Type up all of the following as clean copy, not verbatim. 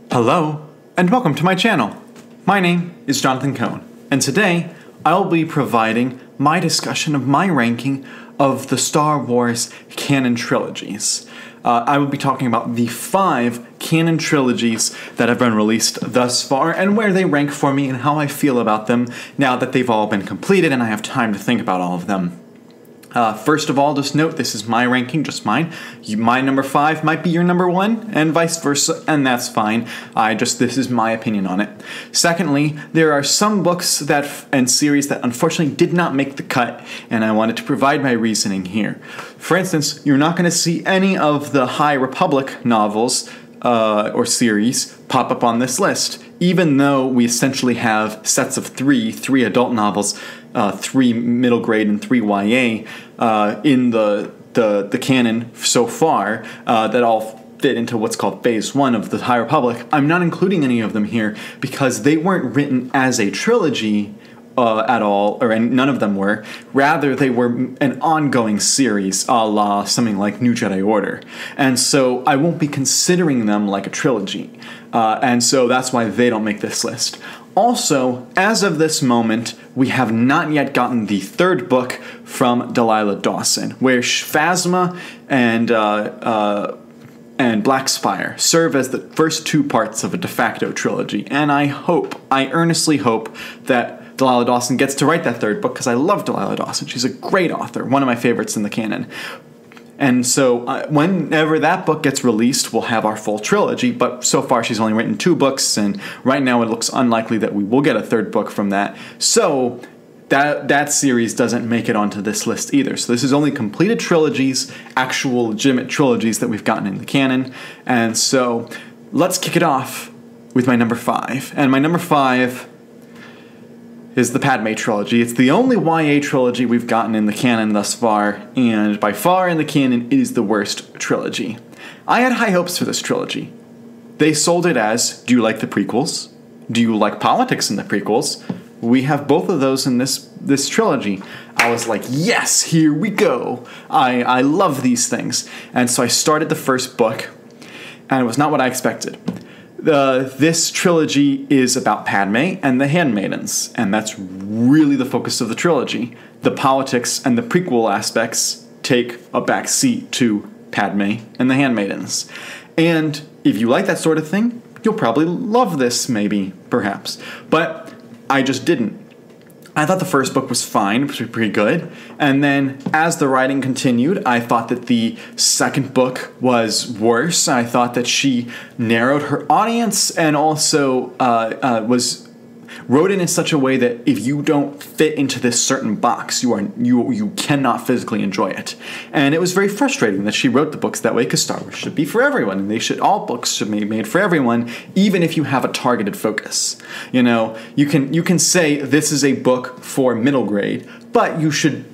Hello, and welcome to my channel. My name is Jonathan Cohn, and today I'll be providing my discussion of my ranking of the Star Wars Canon Trilogies. I will be talking about the 5 Canon Trilogies that have been released thus far, and where they rank for me and how I feel about them now that they've all been completed and I have time to think about all of them. First of all, just note, this is my ranking, just mine. My number 5 might be your number 1, and vice versa, and that's fine. This is my opinion on it. Secondly, there are some books and series that unfortunately did not make the cut, and I wanted to provide my reasoning here. For instance, you're not going to see any of the High Republic novels or series pop up on this list, even though we essentially have sets of three adult novels, 3 middle grade and 3 YA in the canon so far that all fit into what's called Phase 1 of the High Republic. I'm not including any of them here because they weren't written as a trilogy at all, or none of them were. Rather, they were an ongoing series, a la something like New Jedi Order. And so I won't be considering them like a trilogy. And so that's why they don't make this list. Also, as of this moment, we have not yet gotten the 3rd book from Delilah Dawson, where Phasma and Black Spire serve as the first 2 parts of a de facto trilogy. And I earnestly hope that Delilah Dawson gets to write that 3rd book, because I love Delilah Dawson. She's a great author, one of my favorites in the canon. And so whenever that book gets released, we'll have our full trilogy, but so far she's only written 2 books, and right now it looks unlikely that we will get a 3rd book from that. So that series doesn't make it onto this list either. So this is only completed trilogies, actual legitimate trilogies that we've gotten in the canon. And so let's kick it off with my number 5. And my number 5 is the Padme Trilogy. It's the only YA trilogy we've gotten in the canon thus far, and by far in the canon, it is the worst trilogy. I had high hopes for this trilogy. They sold it as, do you like the prequels? Do you like politics in the prequels? We have both of those in this trilogy. I was like, yes, here we go. I love these things. And so I started the first book, and it was not what I expected. This trilogy is about Padme and the Handmaidens, and that's really the focus of the trilogy. The politics and the prequel aspects take a back seat to Padme and the Handmaidens. And if you like that sort of thing, you'll probably love this, maybe, perhaps. But I just didn't. I thought the first book was fine, it was pretty good, and then as the writing continued, I thought that the second book was worse. I thought that she narrowed her audience and also wrote it in such a way that if you don't fit into this certain box, you cannot physically enjoy it. And it was very frustrating that she wrote the books that way, because Star Wars should be for everyone, and all books should be made for everyone, even if you have a targeted focus. You know, you can say this is a book for middle grade, but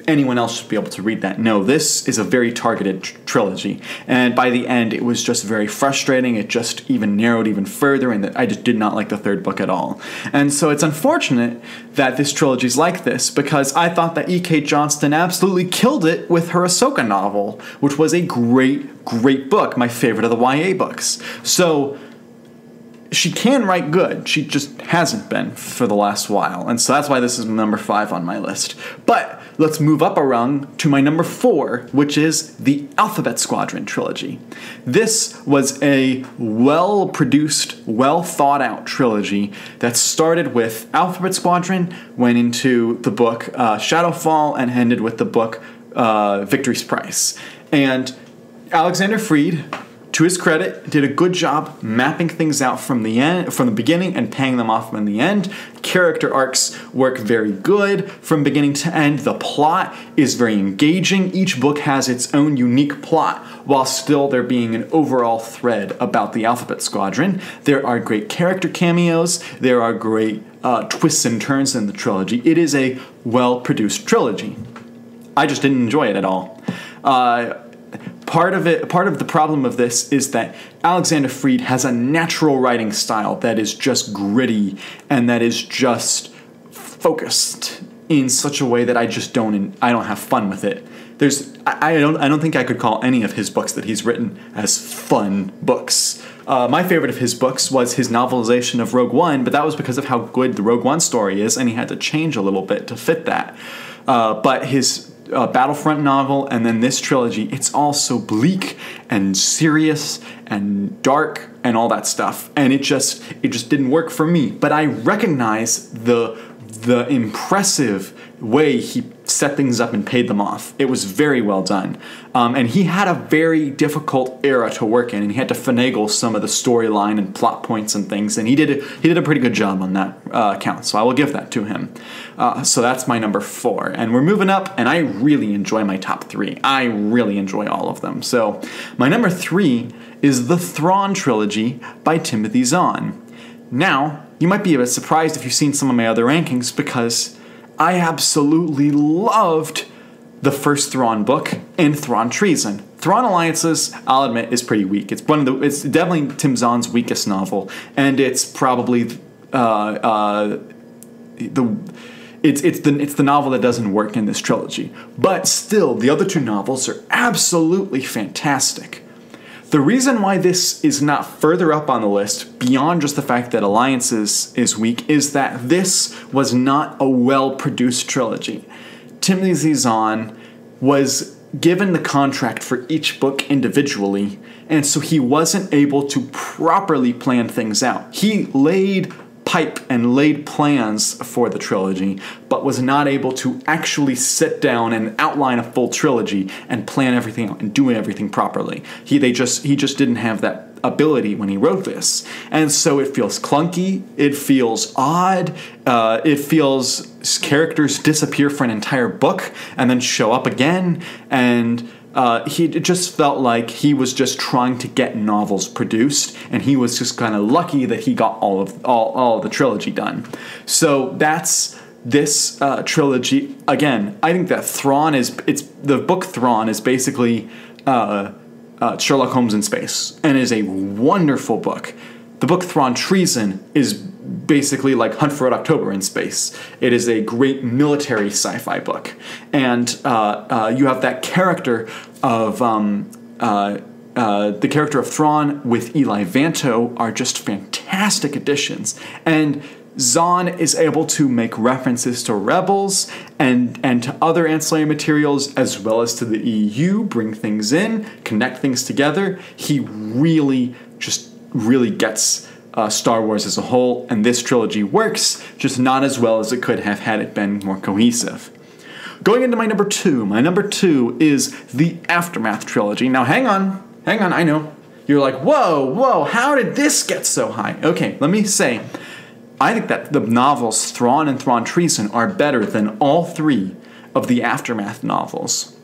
anyone else should be able to read that. No, this is a very targeted trilogy, and by the end it was just very frustrating. It just even narrowed even further, and I just did not like the 3rd book at all. And so it's unfortunate that this trilogy is like this, because I thought that E.K. Johnston absolutely killed it with her Ahsoka novel, which was a great book, my favorite of the YA books. So she can write good, she just hasn't been for the last while, and so that's why this is number 5 on my list. But let's move up a rung to my number 4, which is the Alphabet Squadron trilogy. This was a well-produced, well-thought-out trilogy that started with Alphabet Squadron, went into the book Shadowfall, and ended with the book Victory's Price. And Alexander Freed, to his credit, did a good job mapping things out from the beginning and paying them off in the end. Character arcs work very good from beginning to end. The plot is very engaging. Each book has its own unique plot, while still there being an overall thread about the Alphabet Squadron. There are great character cameos. There are great twists and turns in the trilogy. It is a well-produced trilogy. I just didn't enjoy it at all. Part of the problem of this is that Alexander Freed has a natural writing style that is just gritty and that is just focused in such a way that I don't have fun with it. I don't think I could call any of his books that he's written as fun books. My favorite of his books was his novelization of Rogue One, but that was because of how good the Rogue One story is, and he had to change a little bit to fit that. But his Battlefront novel and then this trilogy, it's all so bleak and serious and dark and all that stuff, and it just didn't work for me. But I recognize the impressive way he set things up and paid them off. It was very well done. And he had a very difficult era to work in, and he had to finagle some of the storyline and plot points and things, and he did a pretty good job on that count, so I will give that to him. So that's my number 4. And we're moving up, and I really enjoy my top 3. I really enjoy all of them. So my number 3 is the Thrawn Trilogy by Timothy Zahn. Now, you might be a bit surprised if you've seen some of my other rankings, because I absolutely loved the first Thrawn book and Thrawn Treason. Thrawn Alliances, I'll admit, is pretty weak. It's definitely Tim Zahn's weakest novel, and it's probably it's the novel that doesn't work in this trilogy. But still, the other 2 novels are absolutely fantastic. The reason why this is not further up on the list, beyond just the fact that Alliances is weak, is that this was not a well-produced trilogy. Timothy Zahn was given the contract for each book individually, and so he wasn't able to properly plan things out. He laid pipe and laid plans for the trilogy, but was not able to actually sit down and outline a full trilogy and plan everything out and do everything properly. He just didn't have that ability when he wrote this. And so it feels clunky, it feels odd, it feels characters disappear for an entire book and then show up again, and it just felt like he was just trying to get novels produced, and he was just kind of lucky that he got all of the trilogy done. So that's this trilogy. Again, I think that the book Thrawn is basically Sherlock Holmes in space, and is a wonderful book. The book Thrawn Treason is basically like Hunt for Red October in space. It is a great military sci-fi book, and you have that character of the character of Thrawn with Eli Vanto are just fantastic additions, and Zahn is able to make references to Rebels and to other ancillary materials, as well as to the EU, bring things in, connect things together. He really gets Star Wars as a whole, and this trilogy works, just not as well as it could have had it been more cohesive. Going into my number 2. My number 2 is the Aftermath Trilogy. Now hang on, I know. You're like, whoa, how did this get so high? Okay, let me say, I think that the novels Thrawn and Thrawn Treason are better than all 3 of the Aftermath novels.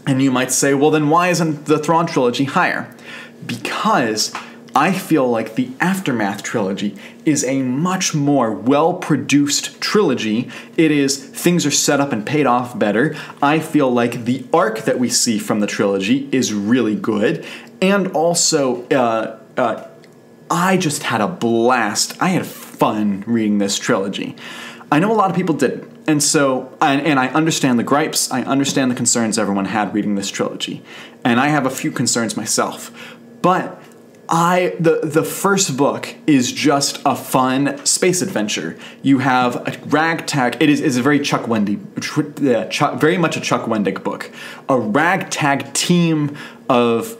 And you might say, well, then why isn't the Thrawn Trilogy higher? Because I feel like the Aftermath Trilogy is a much more well-produced trilogy. Things are set up and paid off better. I feel like the arc that we see from the trilogy is really good. And also, I just had a blast. I had fun reading this trilogy. I know a lot of people didn't. And so, and I understand the gripes. I understand the concerns everyone had reading this trilogy. And I have a few concerns myself. But the first book is just a fun space adventure. You have a ragtag. It is a very very much a Chuck Wendig book. A ragtag team of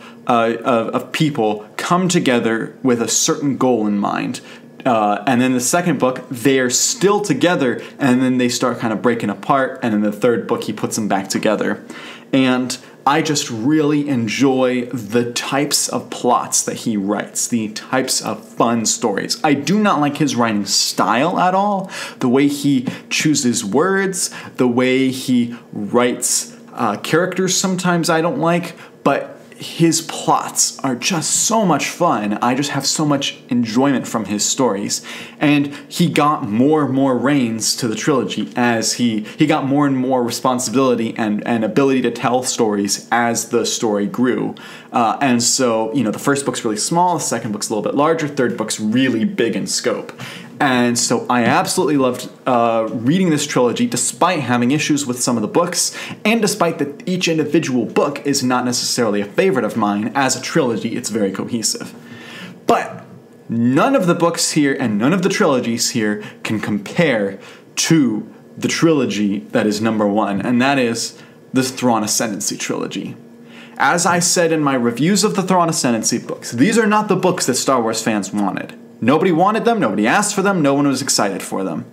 people come together with a certain goal in mind. And then the second book, they're still together, and then they start kind of breaking apart. And in the third book, he puts them back together. And I just really enjoy the types of plots that he writes, the types of fun stories. I do not like his writing style at all, the way he chooses words, the way he writes characters sometimes I don't like, but his plots are just so much fun. I just have so much enjoyment from his stories. And he got more and more reins to the trilogy as he got more and more responsibility and ability to tell stories as the story grew. And so, the first book's really small, the second book's a little bit larger, third book's really big in scope. And so I absolutely loved reading this trilogy, despite having issues with some of the books, and despite that each individual book is not necessarily a favorite of mine. As a trilogy, it's very cohesive. But none of the books here and none of the trilogies here can compare to the trilogy that is number one, and that is the Thrawn Ascendancy trilogy. As I said in my reviews of the Thrawn Ascendancy books, these are not the books that Star Wars fans wanted. Nobody wanted them, nobody asked for them, no one was excited for them.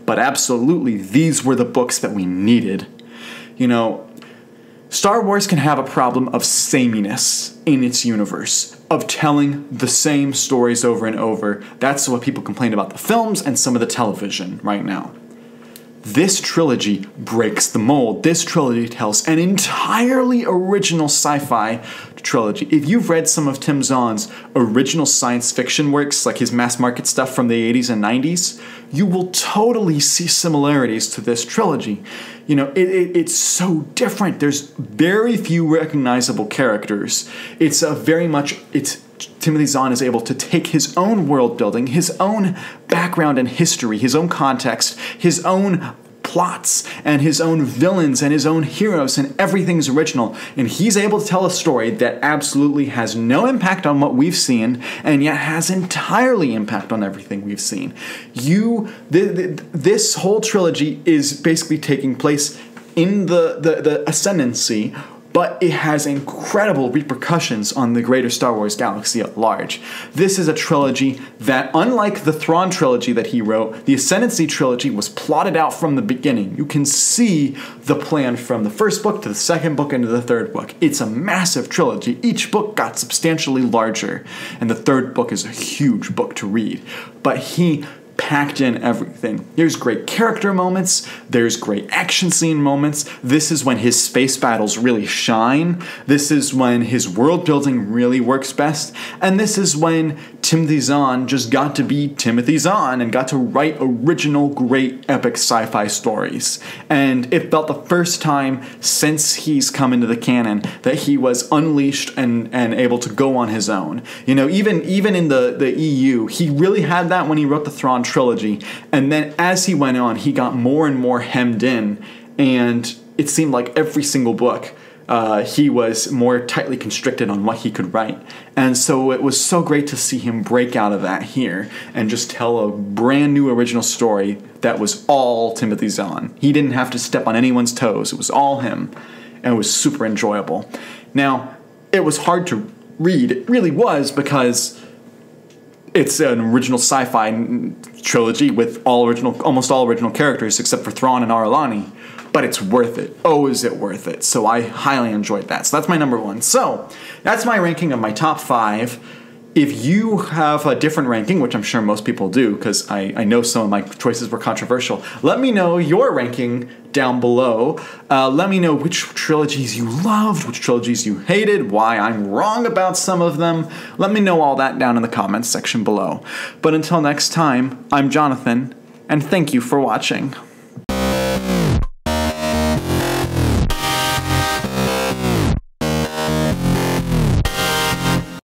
But absolutely, these were the books that we needed. You know, Star Wars can have a problem of sameness in its universe, of telling the same stories over and over. That's what people complain about the films and some of the television right now. This trilogy breaks the mold. This trilogy tells an entirely original sci-fi trilogy. If you've read some of Tim Zahn's original science fiction works, like his mass market stuff from the 80s and 90s, you will totally see similarities to this trilogy. You know, it's so different. There's very few recognizable characters. Timothy Zahn is able to take his own world building, his own background and history, his own context, his own plots, and his own villains, and his own heroes, and everything's original. And he's able to tell a story that absolutely has no impact on what we've seen, and yet has entirely impact on everything we've seen. This whole trilogy is basically taking place in the Ascendancy, but it has incredible repercussions on the greater Star Wars galaxy at large. This is a trilogy that, unlike the Thrawn trilogy that he wrote, the Ascendancy trilogy was plotted out from the beginning. You can see the plan from the first book to the second book and to the third book. It's a massive trilogy. Each book got substantially larger, and the third book is a huge book to read. But he packed in everything. There's great character moments, there's great action scene moments. This is when his space battles really shine. This is when his world building really works best. And this is when Timothy Zahn just got to be Timothy Zahn and got to write original, great, epic sci-fi stories. And it felt the first time since he's come into the canon that he was unleashed and able to go on his own. You know, even in the EU, he really had that when he wrote the Thrawn Trilogy. And then as he went on, he got more and more hemmed in, and it seemed like every single book he was more tightly constricted on what he could write. And so it was so great to see him break out of that here and just tell a brand new original story that was all Timothy Zahn. He didn't have to step on anyone's toes. It was all him, and it was super enjoyable. Now, it was hard to read. It really was, because it's an original sci-fi trilogy with almost all original characters except for Thrawn and Ar'alani. But it's worth it. Oh, is it worth it? So I highly enjoyed that. So that's my number one. So that's my ranking of my top 5. If you have a different ranking, which I'm sure most people do, because I know some of my choices were controversial, let me know your ranking down below. Let me know which trilogies you loved, which trilogies you hated, why I'm wrong about some of them. Let me know all that down in the comments section below. But until next time, I'm Jonathan, and thank you for watching.